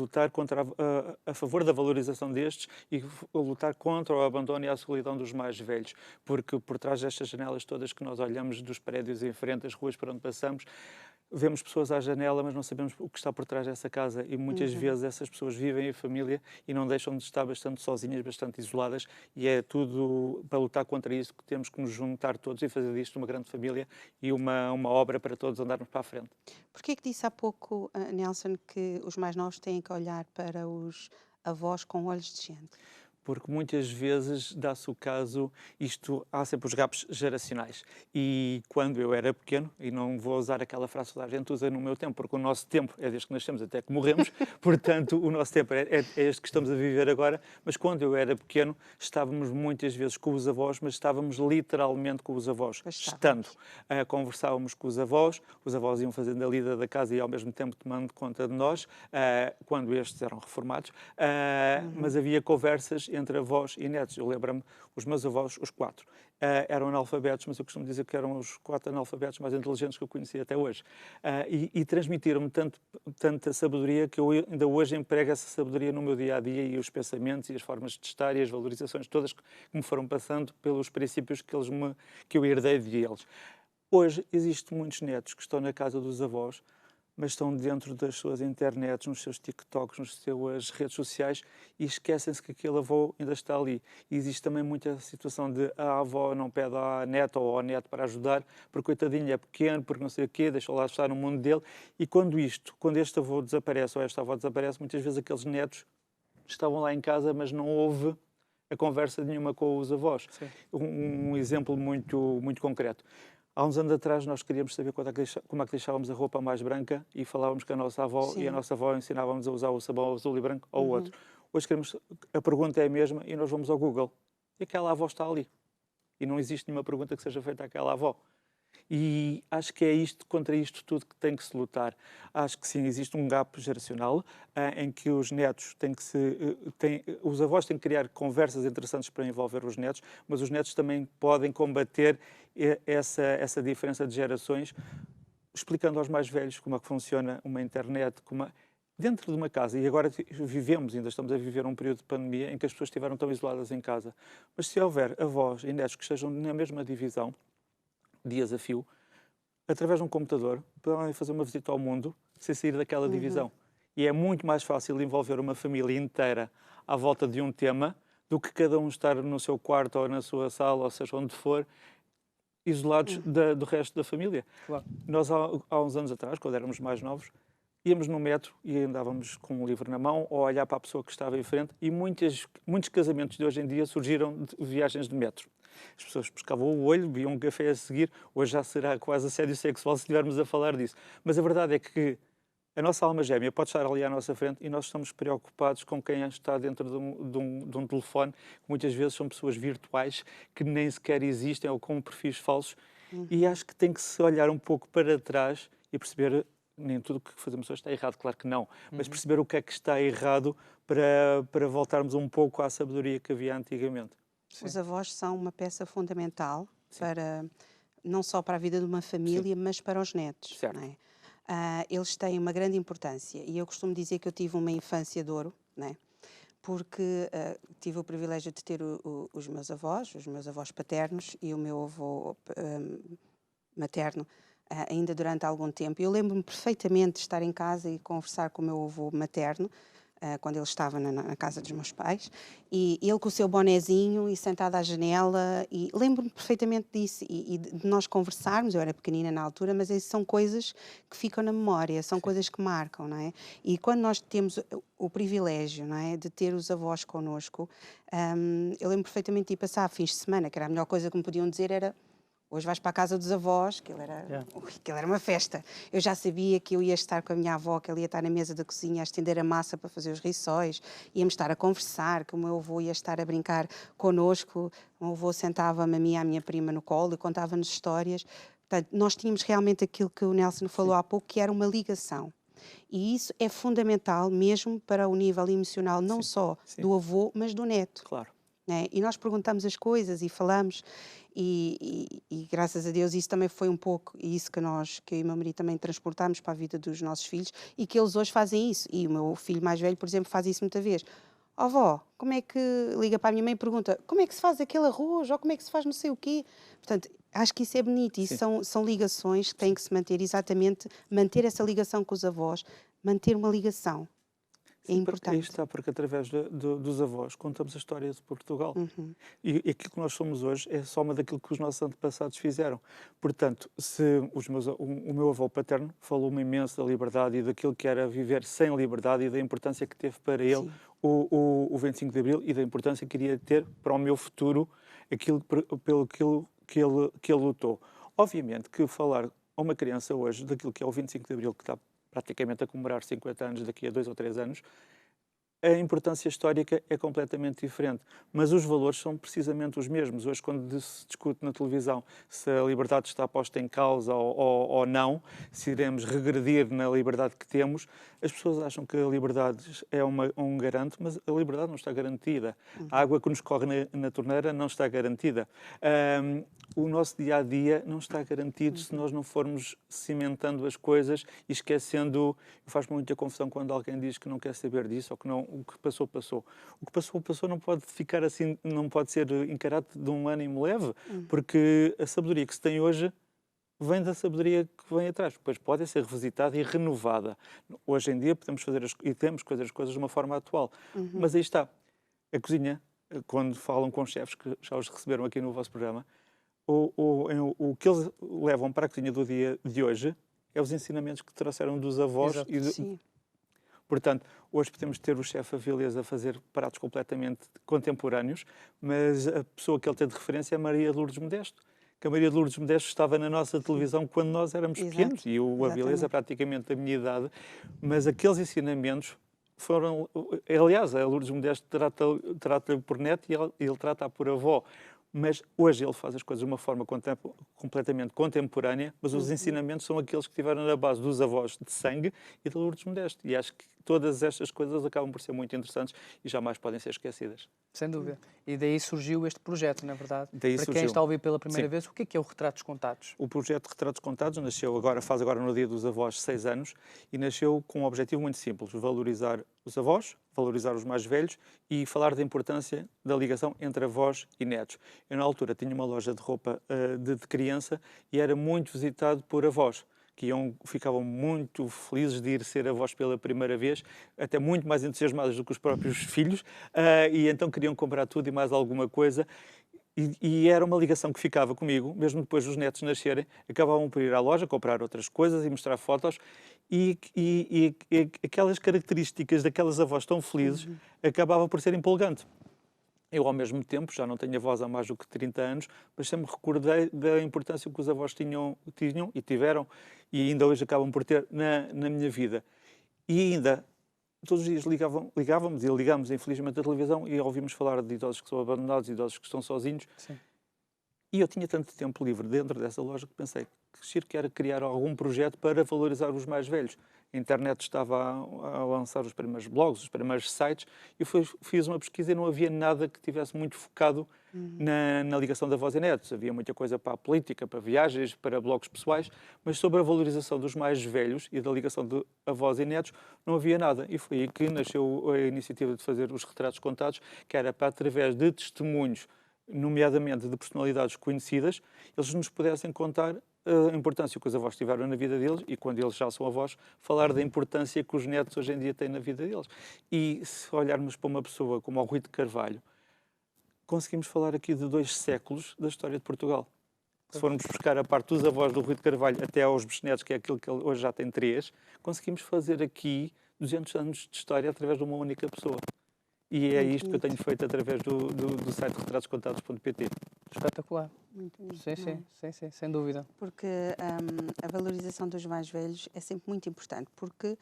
lutar a favor da valorização destes e lutar contra o abandono e a solidão dos mais velhos, porque por trás destas janelas todas que nós olhamos dos prédios em frente, das ruas por onde passamos, vemos pessoas à janela, mas não sabemos o que está por trás dessa casa e muitas vezes essas pessoas vivem em família e não deixam de estar bastante sozinhas, bastante isoladas, e é tudo para lutar contra isso que temos que nos juntar todos e fazer disto uma grande família e uma obra para todos andarmos para a frente. Porquê que disse há pouco, Nelson, que os mais novos têm que olhar para os avós com olhos de gente? Porque muitas vezes dá-se o caso, há sempre os gaps geracionais. E quando eu era pequeno, e não vou usar aquela frase que a gente usa no meu tempo, porque o nosso tempo é desde que nascemos até que morremos, portanto o nosso tempo é este que estamos a viver agora, mas quando eu era pequeno estávamos muitas vezes com os avós, mas estávamos literalmente com os avós, Pois estando. estávamos. Conversávamos com os avós iam fazendo a lida da casa e ao mesmo tempo tomando conta de nós, quando estes eram reformados, mas havia conversas entre avós e netos. Eu lembro-me, os meus avós, os quatro, eram analfabetos, mas eu costumo dizer que eram os quatro analfabetos mais inteligentes que eu conheci até hoje. E transmitiram-me tanta sabedoria que eu ainda hoje emprego essa sabedoria no meu dia-a-dia e os pensamentos e as formas de estar e as valorizações todas que me foram passando pelos princípios que eu herdei de eles. Hoje, existem muitos netos que estão na casa dos avós, mas estão dentro das suas internets, nos seus TikToks, nas suas redes sociais e esquecem-se que aquele avô ainda está ali. E existe também muita situação de a avó não pede à neta ou ao neto para ajudar, porque coitadinho é pequeno, porque não sei o quê, deixa lá estar no mundo dele. E quando este avô desaparece ou esta avó desaparece, muitas vezes aqueles netos estavam lá em casa, mas não houve a conversa nenhuma com os avós. Um exemplo muito concreto. Há uns anos atrás nós queríamos saber como é que deixávamos a roupa mais branca e falávamos com a nossa avó e a Sim. nossa avó ensinava-nos a usar o sabão azul e branco ou o outro. Hoje a pergunta é a mesma e nós vamos ao Google e aquela avó está ali. E não existe nenhuma pergunta que seja feita àquela avó. E acho que é contra isto tudo que tem que se lutar. Acho que sim, existe um gap geracional em que os netos os avós têm que criar conversas interessantes para envolver os netos, mas os netos também podem combater essa diferença de gerações, explicando aos mais velhos como é que funciona uma internet, dentro de uma casa. E agora ainda estamos a viver um período de pandemia em que as pessoas estiveram tão isoladas em casa. Mas se houver avós e netos que estejam na mesma divisão, dias a fio, através de um computador, podem fazer uma visita ao mundo sem sair daquela divisão. E é muito mais fácil envolver uma família inteira à volta de um tema do que cada um estar no seu quarto ou na sua sala, ou seja, onde for, isolados do resto da família. Claro. Nós, há uns anos atrás, quando éramos mais novos, íamos no metro e andávamos com um livro na mão ou a olhar para a pessoa que estava em frente e muitos casamentos de hoje em dia surgiram de viagens de metro. As pessoas pescavam o olho, bebiam um café a seguir, hoje já será quase assédio sexual se estivermos a falar disso. Mas a verdade é que a nossa alma gêmea pode estar ali à nossa frente e nós estamos preocupados com quem está dentro de um telefone, que muitas vezes são pessoas virtuais que nem sequer existem ou com perfis falsos. E acho que tem que se olhar um pouco para trás e perceber, nem tudo o que fazemos hoje está errado, claro que não, mas perceber o que é que está errado para voltarmos um pouco à sabedoria que havia antigamente. Os avós são uma peça fundamental para, não só para a vida de uma família, mas para os netos. Certo. Não é? Eles têm uma grande importância e eu costumo dizer que eu tive uma infância de ouro, não é? Porque tive o privilégio de ter os meus avós paternos e o meu avô materno ainda durante algum tempo. Eu lembro-me perfeitamente de estar em casa e conversar com o meu avô materno, quando ele estava na casa dos meus pais, e ele com o seu bonezinho e sentado à janela, e lembro-me perfeitamente disso, e de nós conversarmos. Eu era pequenina na altura, mas isso são coisas que ficam na memória, são coisas que marcam, não é? E quando nós temos o privilégio, não é, de ter os avós connosco, eu lembro perfeitamente de ir passar fins de semana, que era a melhor coisa que me podiam dizer era: hoje vais para a casa dos avós, que aquilo era uma festa. Eu já sabia que eu ia estar com a minha avó, que ela ia estar na mesa da cozinha a estender a massa para fazer os rissóis, íamos estar a conversar, que o meu avô ia estar a brincar connosco, o meu avô sentava-me a mim e à minha prima no colo e contava-nos histórias. Portanto, nós tínhamos realmente aquilo que o Nelson falou há pouco, que era uma ligação. E isso é fundamental mesmo para o nível emocional, não só do avô, mas do neto. Claro. né? E nós perguntamos as coisas e falamos, e graças a Deus isso também foi um pouco isso que que eu e o meu marido também transportámos para a vida dos nossos filhos, e que eles hoje fazem isso. E o meu filho mais velho, por exemplo, faz isso muita vez. Ó vó, como é que... Liga para a minha mãe e pergunta como é que se faz aquele arroz, ou como é que se faz não sei o quê. Portanto, acho que isso é bonito, e Sim. são ligações que têm que se manter, exatamente, manter essa ligação com os avós, manter uma ligação. É Sim, porque aí importante. está, porque através dos avós contamos a história de Portugal. Uhum. E aquilo que nós somos hoje é soma daquilo que os nossos antepassados fizeram. Portanto, se o meu avô paterno falou-me imenso da liberdade e daquilo que era viver sem liberdade e da importância que teve para ele Sim. o 25 de Abril e da importância que iria ter para o meu futuro aquilo pelo que ele lutou. Obviamente que falar a uma criança hoje daquilo que é o 25 de Abril, que está praticamente a comemorar 50 anos daqui a 2 ou 3 anos, a importância histórica é completamente diferente, mas os valores são precisamente os mesmos. Hoje, quando se discute na televisão se a liberdade está posta em causa ou não, se iremos regredir na liberdade que temos, as pessoas acham que a liberdade é um garante, mas a liberdade não está garantida. A água que nos corre na torneira não está garantida. O nosso dia-a-dia não está garantido se nós não formos cimentando as coisas e esquecendo... Faz-me muita confusão quando alguém diz que não quer saber disso ou que não, o que passou, passou. O que passou, passou, não pode ficar assim, não pode ser encarado de um ânimo leve, porque a sabedoria que se tem hoje vem da sabedoria que vem atrás. Depois pode ser revisitada e renovada. Hoje em dia podemos fazer e temos que fazer as coisas de uma forma atual. Mas aí está. A cozinha, quando falam com chefes que já os receberam aqui no vosso programa, o que eles levam para a cozinha do dia de hoje é os ensinamentos que trouxeram dos avós. Sim. Portanto, hoje podemos ter o chefe Avilés a fazer pratos completamente contemporâneos, mas a pessoa que ele tem de referência é a Maria de Lourdes Modesto, que a Maria de Lourdes Modesto estava na nossa televisão quando nós éramos pequenos, e o Avilés é praticamente da minha idade, mas aqueles ensinamentos foram... Aliás, a Lourdes Modesto trata por neto e ele trata por avó. Mas hoje ele faz as coisas de uma forma completamente contemporânea, mas os ensinamentos são aqueles que estiveram na base dos avós de sangue e de Lourdes Modesto. E acho que todas estas coisas acabam por ser muito interessantes e jamais podem ser esquecidas. Sem dúvida. E daí surgiu este projeto, na verdade. Daí Para surgiu. quem está a ouvir pela primeira Sim. vez, o que é o Retratos Contados? O projeto Retratos Contados nasceu agora, faz agora no Dia dos Avós 6 anos, e nasceu com um objetivo muito simples: valorizar os avós, valorizar os mais velhos e falar da importância da ligação entre avós e netos. Eu, na altura, tinha uma loja de roupa de criança e era muito visitado por avós, que ficavam muito felizes de ir ser avós pela primeira vez, até muito mais entusiasmados do que os próprios filhos, e então queriam comprar tudo e mais alguma coisa. E era uma ligação que ficava comigo, mesmo depois dos netos nascerem, acabavam por ir à loja, comprar outras coisas e mostrar fotos, e aquelas características daquelas avós tão felizes acabava por ser empolgante. Eu, ao mesmo tempo, já não tenho avós há mais do que 30 anos, mas sempre me recordei da importância que os avós tinham e tiveram, e ainda hoje acabam por ter na minha vida. E ainda... Todos os dias ligávamos e ligamos, infelizmente, a televisão e ouvimos falar de idosos que são abandonados, idosos que estão sozinhos. Sim. E eu tinha tanto tempo livre dentro dessa loja que pensei que giro que era criar algum projeto para valorizar os mais velhos. A internet estava a lançar os primeiros blogs, os primeiros sites, e fiz uma pesquisa e não havia nada que tivesse muito focado na ligação da avós e netos. Havia muita coisa para a política, para viagens, para blogs pessoais, mas sobre a valorização dos mais velhos e da ligação de avós e netos não havia nada. E foi aí que nasceu a iniciativa de fazer os Retratos Contados, que era para, através de testemunhos, nomeadamente de personalidades conhecidas, eles nos pudessem contar a importância que os avós tiveram na vida deles e, quando eles já são avós, falar da importância que os netos hoje em dia têm na vida deles. E se olharmos para uma pessoa como o Rui de Carvalho, conseguimos falar aqui de 2 séculos da história de Portugal. Se formos buscar a parte dos avós do Rui de Carvalho até aos bisnetos, que é aquilo que ele hoje já tem 3, conseguimos fazer aqui 200 anos de história através de uma única pessoa. E é isto que eu tenho feito através do site retratoscontados.pt. Espetacular. Muito Sim, sem dúvida. Porque a valorização dos mais velhos é sempre muito importante, porque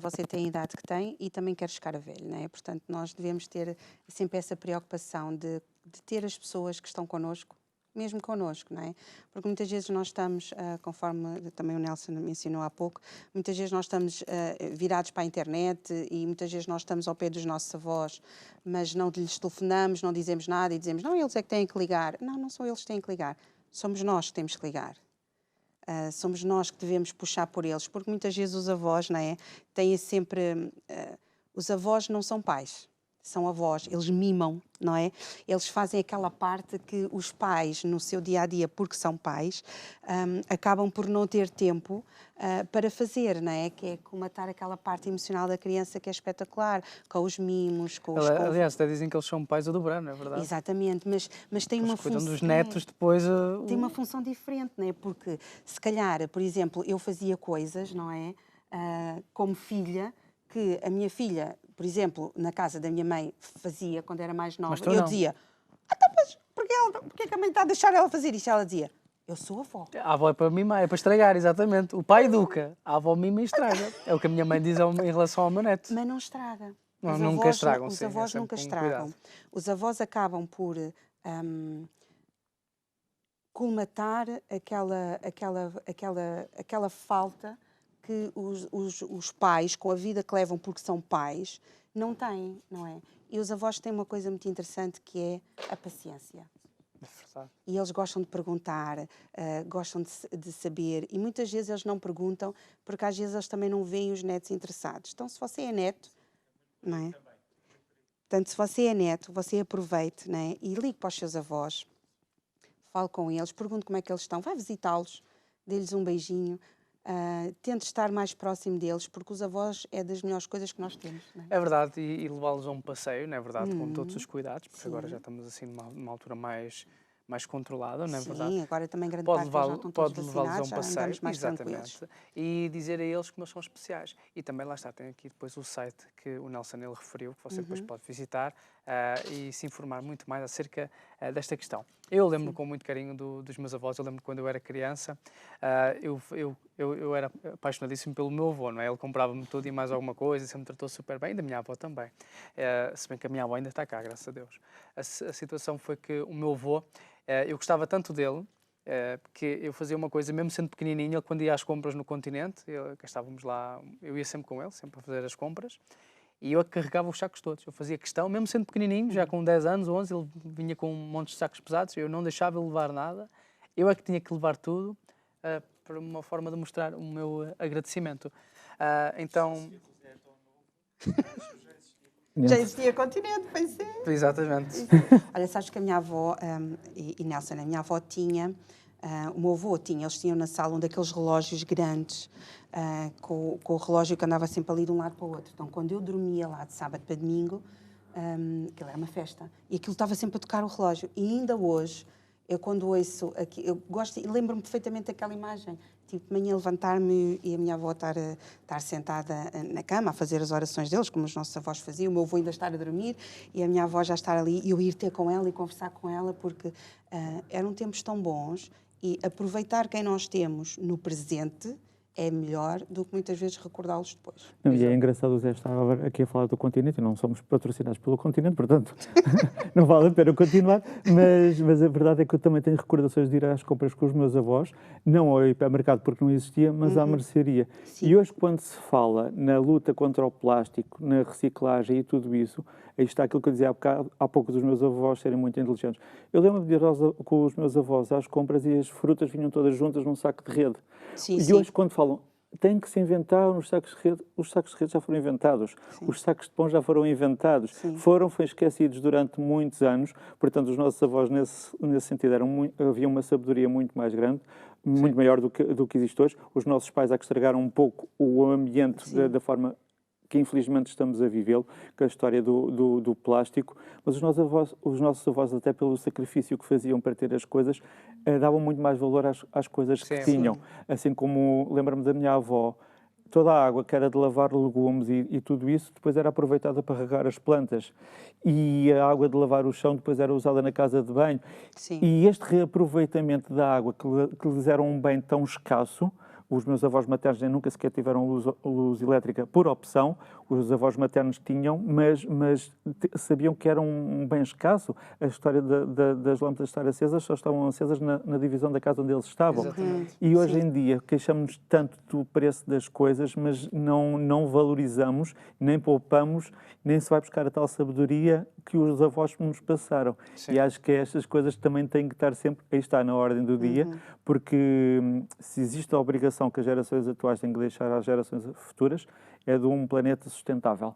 você tem a idade que tem e também quer chegar a velho, não é? Portanto, nós devemos ter sempre essa preocupação de ter as pessoas que estão connosco mesmo connosco, não é? Porque muitas vezes nós estamos, conforme também o Nelson me ensinou há pouco, muitas vezes nós estamos virados para a internet e muitas vezes nós estamos ao pé dos nossos avós, mas não lhes telefonamos, não dizemos nada e dizemos, não, eles é que têm que ligar. Não, não são eles que têm que ligar, somos nós que temos que ligar. Somos nós que devemos puxar por eles, porque muitas vezes os avós, não é, têm sempre... os avós não são pais, são avós, eles mimam, não é? Eles fazem aquela parte que os pais, no seu dia-a-dia, porque são pais, acabam por não ter tempo para fazer, não é? Que é comatar aquela parte emocional da criança que é espetacular, com os mimos, com os... Aliás, até dizem que eles são pais a dobrar, não é verdade? Exatamente, mas tem uma Cuidam função... dos netos depois... Tem uma função diferente, não é? Porque, se calhar, por exemplo, eu fazia coisas, não é? Como filha, que a minha filha, por exemplo, na casa da minha mãe, fazia quando era mais nova. E eu dizia, então, mas porquê que a mãe está a deixar ela fazer isto? Ela dizia, eu sou avó. A avó é para mimar, é para estragar, exatamente. O pai educa, a avó mima e estraga. É o que a minha mãe diz em relação ao meu neto. Mas não estraga. Não, Os nunca avós, estragam, os sim, avós é nunca sempre com estragam. cuidado. Os avós acabam por colmatar aquela falta que os pais, com a vida que levam porque são pais, não têm, não é? E os avós têm uma coisa muito interessante que é a paciência. É verdade. E eles gostam de perguntar, gostam de saber, e muitas vezes eles não perguntam, porque às vezes eles também não veem os netos interessados. Então, se você é neto, não é? Portanto, se você é neto, você aproveite, não é? E ligue para os seus avós, fale com eles, pergunte como é que eles estão, vai visitá-los, dê-lhes um beijinho, tente estar mais próximo deles, porque os avós é das melhores coisas que nós temos. Não é? É verdade, e levá-los a um passeio, não é verdade, com todos os cuidados, porque Sim. agora já estamos assim numa altura mais controlada, não é Sim, verdade? agora também grande parte deles já estão todos Pode levá-los a vacinados, um já passeio, andamos mais tranquilos. exatamente, e dizer a eles que eles são especiais. E também lá está, tem aqui depois o site que o Nelson ele referiu, que você depois pode visitar e se informar muito mais acerca desta questão. Eu lembro com muito carinho dos meus avós, eu lembro quando eu era criança, eu era apaixonadíssimo pelo meu avô, não é? Ele comprava-me tudo e mais alguma coisa, e sempre me tratou super bem, e da minha avó também. Se bem que a minha avó ainda está cá, graças a Deus. A situação foi que o meu avô, eu gostava tanto dele, que eu fazia uma coisa, mesmo sendo pequenininho, ele quando ia às compras no continente, estávamos lá, eu ia sempre com ele, sempre a fazer as compras, e eu carregava os sacos todos. Eu fazia questão, mesmo sendo pequenininho, já com 10 anos, 11, ele vinha com um monte de sacos pesados, eu não deixava ele levar nada, eu é que tinha que levar tudo, para uma forma de mostrar o meu agradecimento. Então... Já existia continente, pensei. Exatamente. Olha, sabes que a minha avó, e Nelson, a minha avó tinha, o meu avô tinha, eles tinham na sala um daqueles relógios grandes, com o relógio que andava sempre ali de um lado para o outro. Então, quando eu dormia lá de sábado para domingo, aquilo era uma festa. E aquilo estava sempre a tocar o relógio. E ainda hoje, eu quando ouço, eu gosto, e lembro-me perfeitamente daquela imagem. Tipo, de manhã levantar-me e a minha avó estar sentada na cama a fazer as orações deles, como os nossos avós faziam, o meu avô ainda estar a dormir e a minha avó já estar ali e eu ir ter com ela e conversar com ela, porque eram tempos tão bons e aproveitar quem nós temos no presente é melhor do que muitas vezes recordá-los depois. Não, e é engraçado, o Zé estava aqui a falar do continente e não somos patrocinados pelo continente, portanto não vale a pena continuar, mas a verdade é que eu também tenho recordações de ir às compras com os meus avós, não ao hipermercado porque não existia, mas à mercearia. Sim. E hoje quando se fala na luta contra o plástico, na reciclagem e tudo isso, aí está aquilo que eu dizia há pouco dos meus avós serem muito inteligentes. Eu lembro-me de ir com os meus avós às compras e as frutas vinham todas juntas num saco de rede. Sim, e sim. hoje quando falam, tem que se inventar os sacos de rede já foram inventados. Sim. Os sacos de pão já foram inventados. Sim. Foi esquecidos durante muitos anos. Portanto, os nossos avós, nesse sentido, havia uma sabedoria muito mais grande, muito maior do que existe hoje. Os nossos pais que estragaram um pouco o ambiente da forma que infelizmente estamos a vivê-lo, com a história do plástico, mas os nossos avós, até pelo sacrifício que faziam para ter as coisas, davam muito mais valor às coisas que tinham. Assim como, lembro-me da minha avó, toda a água que era de lavar legumes e tudo isso, depois era aproveitada para regar as plantas. E a água de lavar o chão depois era usada na casa de banho. Sim. E este reaproveitamento da água, que lhes era um bem tão escasso, Os meus avós maternos nem nunca sequer tiveram luz elétrica por opção. Os avós maternos tinham, mas sabiam que era um bem escasso. A história das lâmpadas estar acesas só estavam acesas na divisão da casa onde eles estavam. Exatamente. E hoje em dia queixamos-nos tanto do preço das coisas, mas não valorizamos, nem poupamos, nem se vai buscar a tal sabedoria que os avós nos passaram. Sim. E acho que estas coisas também têm que estar sempre, aí está, na ordem do dia, porque se existe a obrigação que as gerações atuais têm que deixar às gerações futuras, é de um planeta sustentável.